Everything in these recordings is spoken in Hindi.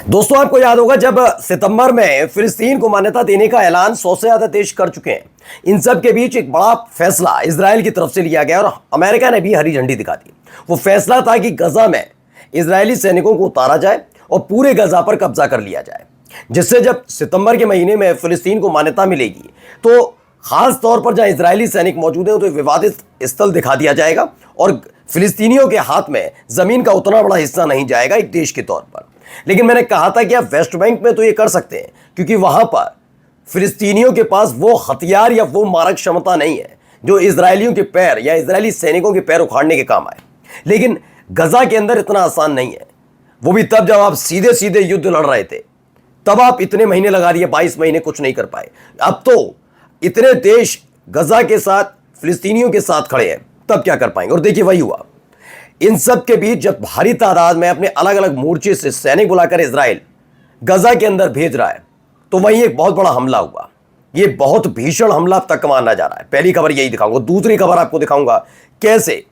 दोस्तों, आपको याद होगा जब सितंबर में फिलिस्तीन को मान्यता देने का ऐलान 100 से ज्यादा देश कर चुके हैं। इन सब के बीच एक बड़ा फैसला इजराइल की तरफ से लिया गया और अमेरिका ने भी हरी झंडी दिखा दी। वो फैसला था कि गजा में इजरायली सैनिकों को उतारा जाए और पूरे गजा पर कब्जा कर लिया जाए, जिससे जब सितंबर के महीने में फिलिस्तीन को मान्यता मिलेगी तो खास तौर पर जहां इजरायली सैनिक मौजूद हैं तो विवादित स्थल दिखा दिया जाएगा और फिलिस्तीनियों के हाथ में जमीन का उतना बड़ा हिस्सा नहीं जाएगा एक देश के तौर पर। लेकिन मैंने कहा था कि आप वेस्ट बैंक में तो ये कर सकते हैं क्योंकि वहां पर फिलिस्तीनियों के पास वो हथियार या वो मारक क्षमता नहीं है जो इजरायलियों के पैर या इजरायली सैनिकों के पैर उखाड़ने के काम आए। लेकिन गजा के अंदर इतना आसान नहीं है, वो भी तब जब आप सीधे सीधे युद्ध लड़ रहे थे। तब आप इतने महीने लगा दिए, 22 महीने कुछ नहीं कर पाए। अब तो इतने देश गजा के साथ फिलिस्तीनियों के साथ खड़े हैं, तब क्या कर पाएंगे। और देखिए वही हुआ। इन सब के बीच जब भारी तादाद में अपने अलग अलग मोर्चे से सैनिक बुलाकर इजराइल गजा के अंदर भेज रहा है तो वहीं एक बहुत बड़ा हमला हुआ। ये बहुत भीषण हमला अब तक माना जा रहा है। पहली खबर यही दिखाऊंगा। दूसरी खबर आपको दिखाऊंगा कैसे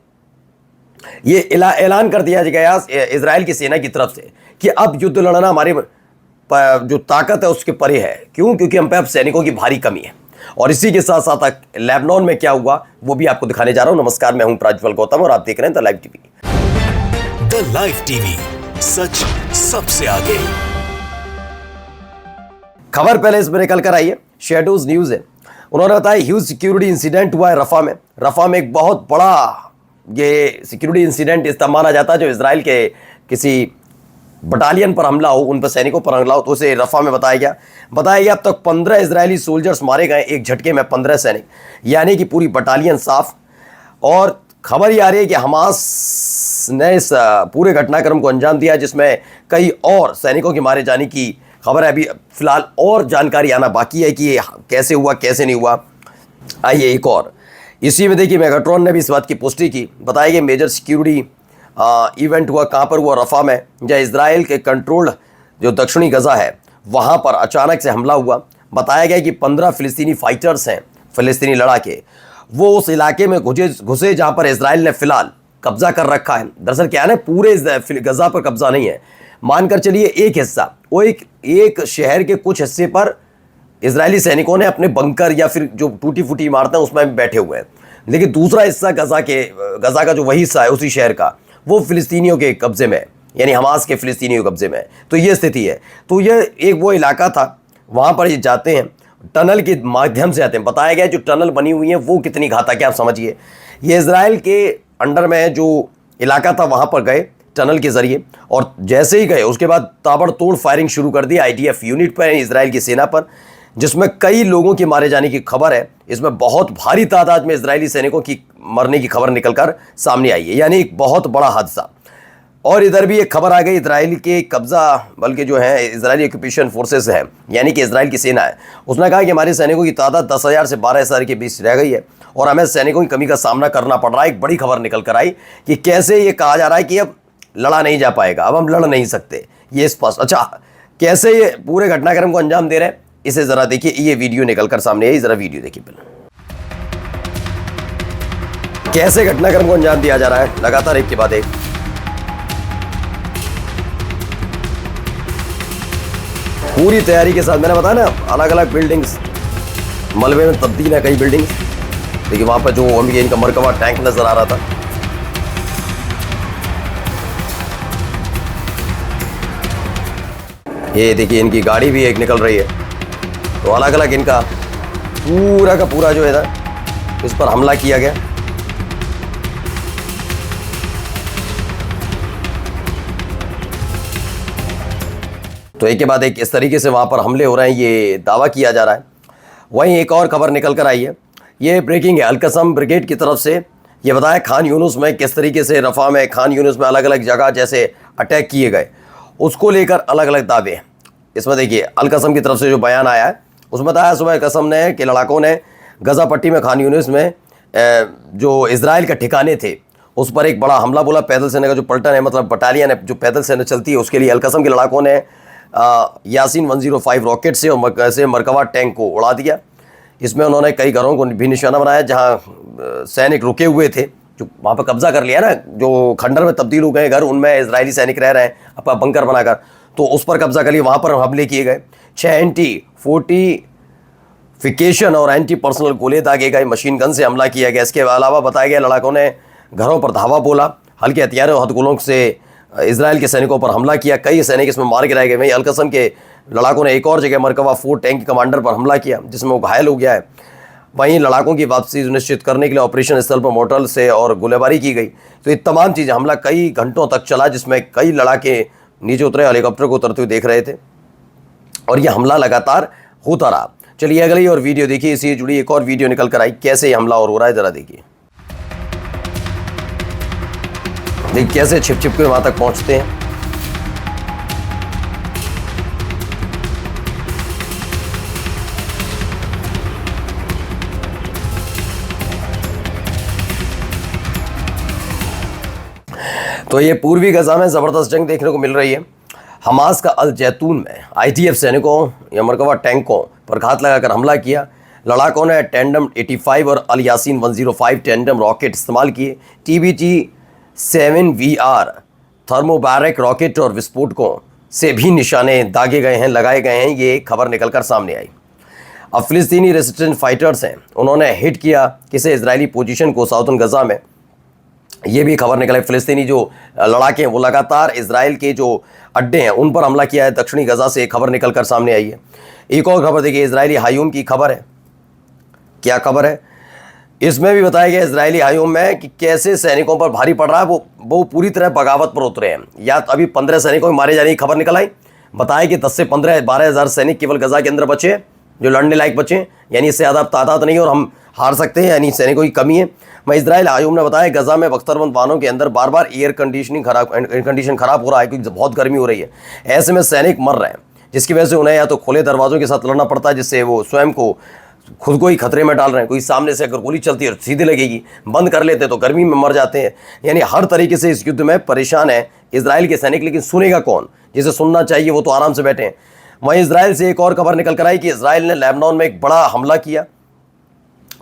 ये ऐलान कर दिया गया इजराइल की सेना की तरफ से कि अब युद्ध लड़ना हमारे जो ताकत है उसके परे है। क्यों? क्योंकि हम पे अब सैनिकों की भारी कमी है। और इसी के साथ साथ लेबनान में क्या हुआ वो भी आपको दिखाने जा रहा हूं। नमस्कार, मैं हूं प्राज्वल गौतम और आप देख रहे हैं the live TV. The live TV, सच सबसे आगे। खबर पहले इसमें निकल कर आई है, शेडोज न्यूज है। उन्होंने बताया ह्यूज सिक्योरिटी इंसिडेंट हुआ है रफा में। रफा में एक बहुत बड़ा ये सिक्योरिटी इंसिडेंट इस माना जाता है जो इजराइल के किसी बटालियन पर हमला हो, उन पर सैनिकों पर हमला हो, तो उसे रफा में बताया गया अब तक 15 इजरायली सोल्जर्स मारे गए, एक झटके में 15 सैनिक, यानी कि पूरी बटालियन साफ। और खबर ये आ रही है कि हमास ने इस पूरे घटनाक्रम को अंजाम दिया जिसमें कई और सैनिकों के मारे जाने की खबर है। अभी फिलहाल और जानकारी आना बाकी है कि ये कैसे हुआ कैसे नहीं हुआ। आइए एक और इसी में देखिए, मेगाट्रॉन ने भी इस बात की पुष्टि की। बताया कि मेजर सिक्योरिटी इवेंट हुआ कहाँ पर हुआ? रफा में, जहाँ इजराइल के कंट्रोल्ड जो दक्षिणी गजा है वहाँ पर अचानक से हमला हुआ। बताया गया कि 15 फिलिस्तीनी फाइटर्स हैं, फिलिस्तीनी लड़ाके, वो उस इलाके में घुसे जहाँ पर इजराइल ने फिलहाल कब्जा कर रखा है। दरअसल क्या है ना, पूरे गजा पर कब्जा नहीं है, मानकर चलिए एक हिस्सा, वो एक शहर के कुछ हिस्से पर इजरायली सैनिकों ने अपने बंकर या फिर जो टूटी फूटी इमारतें उसमें भी बैठे हुए हैं। लेकिन दूसरा हिस्सा गजा का जो वही हिस्सा है उसी शहर का, वो फिलिस्तीनियों के कब्जे में है, यानी हमास के फिलिस्तीनियों के कब्जे में है। तो ये स्थिति है। तो ये एक वो इलाका था, वहाँ पर ये जाते हैं, टनल के माध्यम से आते हैं। बताया गया जो टनल बनी हुई है वो कितनी घातक है आप समझिए। ये इजराइल के अंडर में जो इलाका था वहाँ पर गए टनल के जरिए, और जैसे ही गए उसके बाद ताबड़तोड़ फायरिंग शुरू कर दी IDF यूनिट पर, इजराइल की सेना पर, जिसमें कई लोगों के मारे जाने की खबर है। इसमें बहुत भारी तादाद में इजरायली सैनिकों की मरने की खबर निकलकर सामने आई है, यानी एक बहुत बड़ा हादसा। और इधर भी एक खबर आ गई, इजराइल के कब्जा, बल्कि जो है इजरायली ऑक्यूपेशन फोर्सेस है, यानी कि इजराइल की सेना है, उसने कहा कि हमारे सैनिकों की तादाद 10,000 से 12,000 के बीच रह गई है और हमें सैनिकों की कमी का सामना करना पड़ रहा है। एक बड़ी खबर निकल कर आई कि कैसे ये कहा जा रहा है कि अब लड़ा नहीं जा पाएगा, अब हम लड़ नहीं सकते, ये स्पष्ट। अच्छा, कैसे ये पूरे घटनाक्रम को अंजाम दे रहे हैं इसे जरा देखिए। ये वीडियो निकल कर सामने आई, जरा वीडियो देखिए पहले। कैसे घटनाक्रम को अंजाम दिया जा रहा है लगातार एक के बाद एक। पूरी तैयारी के साथ, मैंने बताया ना, अलग अलग बिल्डिंग्स मलबे में तब्दील है, कई बिल्डिंग्स। देखिए वहां पर जो इनका मरकबा टैंक नजर आ रहा था, ये देखिए इनकी गाड़ी भी एक निकल रही है। तो अलग अलग इनका पूरा का पूरा जो है ना इस पर हमला किया गया। तो एक के बाद एक इस तरीके से वहाँ पर हमले हो रहे हैं, ये दावा किया जा रहा है। वहीं एक और खबर निकल कर आई है, ये ब्रेकिंग है, अल-कसम ब्रिगेड की तरफ से ये बताया खान यूनुस में किस तरीके से रफा में, खान यूनुस में अलग अलग जगह जैसे अटैक किए गए, उसको लेकर अलग अलग दावे हैं। इसमें देखिए अल-कसम की तरफ से जो बयान आया है उसमें बताया सुबह कसम ने कि लड़ाकों ने गजा पट्टी में खान यूनुस में जो इजराइल के ठिकाने थे उस पर एक बड़ा हमला बोला। पैदल सेना का जो पलटन है, मतलब बटालियन है जो पैदल सेना चलती है, उसके लिए अल-कसम के लड़ाकों ने यासीन 105 रॉकेट से और मरकवा टैंक को उड़ा दिया। इसमें उन्होंने कई घरों को भी निशाना बनाया जहां सैनिक रुके हुए थे, जो वहाँ पर कब्जा कर लिया ना, जो खंडर में तब्दील हो गए घर, उनमें इजरायली सैनिक रह रहे हैं अपना बंकर बनाकर। तो उस पर कब्जा कर लिया, वहाँ पर हमले किए गए। 6 एंटी फोर्टिफिकेशन और एंटी पर्सनल गोले दागे गए, मशीन गन से हमला किया गया। इसके अलावा बताया गया लड़ाकों ने घरों पर धावा बोला, हल्के हथियारों और हथगोलों से इजराइल के सैनिकों पर हमला किया। कई सैनिक इसमें मार गिराए गए। वहीं अलकसम के लड़ाकों ने एक और जगह मरकबा 4 टैंक के कमांडर पर हमला किया, जिसमें वो घायल हो गया है। वहीं लड़ाकों की वापसी सुनिश्चित करने के लिए ऑपरेशन स्थल पर मोर्टार से और गोलीबारी की गई। तो ये तमाम चीज़ें, हमला कई घंटों तक चला, जिसमें कई लड़ाके नीचे उतरे, हेलीकॉप्टर को उतरते हुए देख रहे थे और यह हमला लगातार होता रहा। चलिए अगली और वीडियो देखिए, इससे जुड़ी एक और वीडियो निकल कर आई, कैसे ये हमला और हो रहा है, जरा देखिए। देखिए कैसे छिप छिप के वहां तक पहुंचते हैं। तो ये पूर्वी गजा में जबरदस्त जंग देखने को मिल रही है। हमास का अल जैतून में आईटीएफ सैनिकों या मरकबा टैंकों पर घात लगाकर हमला किया। लड़ाकों ने टैंडम 85 और अल यासीन 105 टैंडम रॉकेट इस्तेमाल किए। TBT-7VR थर्मोबैरिक रॉकेट और विस्फोटकों से भी निशाने दागे गए हैं, लगाए गए हैं। ये खबर निकलकर सामने आई। अब फिलिस्तीनी रेजिस्टेंट फाइटर्स हैं, उन्होंने हिट किया किसे, इजरायली पोजीशन को साउथर्न गजा में। ये भी खबर निकला है, फिलिस्तीनी जो लड़ाके हैं वो लगातार इजराइल के जो अड्डे हैं उन पर हमला किया है। दक्षिणी गजा से एक खबर निकलकर सामने आई है। एक और खबर देखिए, इजरायली हायूम की खबर है। क्या खबर है? इसमें भी बताया गया इजरायली हायूम में कि कैसे सैनिकों पर भारी पड़ रहा है, वो पूरी तरह बगावत पर उतरे हैं। या अभी 15 सैनिकों के मारे जाने की खबर निकल आई। बताया कि 10 से 12 हज़ार सैनिक केवल गजा के अंदर बचे, जो लड़ने लायक बचे, यानी इससे ज़्यादा तादाद नहीं और हम हार सकते हैं, यानी सैनिकों की कमी है। मैं इजराइल हायूम ने बताया गजा में बख्तरबंद वाहनों के अंदर बार बार एयर कंडीशन खराब हो रहा है, क्योंकि बहुत गर्मी हो रही है। ऐसे में सैनिक मर रहे हैं, जिसकी वजह से उन्हें या तो खुले दरवाजों के साथ लड़ना पड़ता है, जिससे वो स्वयं को खुद को ही खतरे में डाल रहे हैं। कोई सामने से अगर गोली चलती है और सीधे लगेगी, बंद कर लेते तो गर्मी में मर जाते हैं। यानी हर तरीके से इस युद्ध में परेशान है इजराइल के सैनिक, लेकिन सुनेगा कौन? जिसे सुनना चाहिए वो तो आराम से बैठे हैं। वहीं इजराइल से एक और खबर निकल कर आई कि इजराइल ने लेबनान में एक बड़ा हमला किया।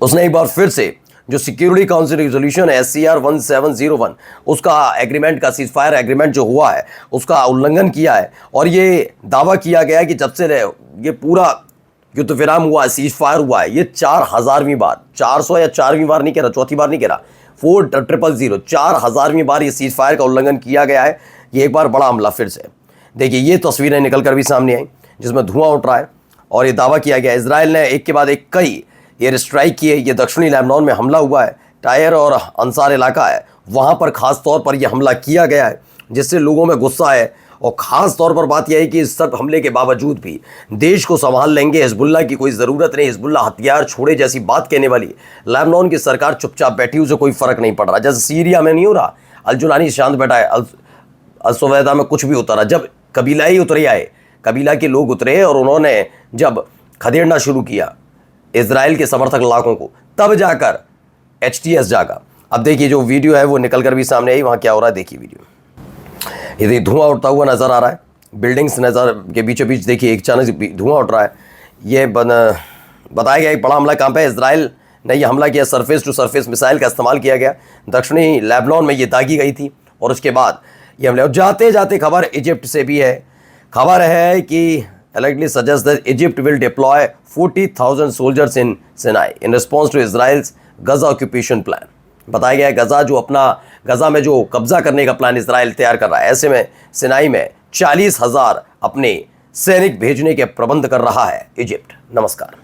उसने एक बार फिर से जो सिक्योरिटी काउंसिल रेजोल्यूशन है SCR 1701, उसका एग्रीमेंट का सीजफायर एग्रीमेंट जो हुआ है उसका उल्लंघन किया है। और ये दावा किया गया है कि जब से ये पूरा युद्ध विराम हुआ है, सीज फायर हुआ है, ये 4000वीं बार, 400 या 4वीं बार नहीं कह रहा, चौथी बार नहीं कह रहा, 4000, 4000वीं बार ये सीज फायर का उल्लंघन किया गया है। ये एक बार बड़ा हमला फिर से। देखिए ये तस्वीरें निकल कर भी सामने आई, जिसमें धुआं उठ रहा है और ये दावा किया गया इजराइल ने एक के बाद एक कई एयर स्ट्राइक किए। ये दक्षिणी लेबनान में हमला हुआ है, टायर और अंसार इलाका है, वहाँ पर ख़ास तौर पर यह हमला किया गया है, जिससे लोगों में गुस्सा है। और ख़ास तौर पर बात यह है कि इस सब हमले के बावजूद भी देश को संभाल लेंगे, हिजबुल्लाह की कोई ज़रूरत नहीं, हिजबुल्लाह हथियार छोड़े जैसी बात कहने वाली लेबनान की सरकार चुपचाप बैठी, उसे कोई फ़र्क नहीं पड़ रहा। जैसे सीरिया में नहीं हो रहा, अल-जुलानी शांत बैठा है, अल-सुवैदा में कुछ भी उतरा। जब कबीला ही उतरे आए, कबीला के लोग उतरे और उन्होंने जब खदेड़ना शुरू किया इजराइल के समर्थक इलाकों को, तब जाकर HTS जागा। अब देखिए जो वीडियो है वो निकल कर भी सामने आई, वहाँ क्या हो रहा है देखिए वीडियो। ये धुआं उठता हुआ नज़र आ रहा है, बिल्डिंग्स नज़र के बीचों बीच देखिए एक अचानक धुआं उठ रहा है। ये बताया गया एक बड़ा हमला कहाँ पे, इजराइल ने यह हमला किया, सरफेस टू सरफेस मिसाइल का इस्तेमाल किया गया। दक्षिणी लेबनान में ये दागी गई थी और उसके बाद ये हमले। और जाते जाते खबर इजिप्ट से भी है। खबर है कि allegedly suggests that Egypt will deploy 40,000 soldiers in Sinai in response to Israel's Gaza occupation plan। बताया गया है गजा में जो कब्जा करने का प्लान इजराइल तैयार कर रहा है, ऐसे में सिनाई में 40,000 अपने सैनिक भेजने के प्रबंध कर रहा है इजिप्ट। नमस्कार।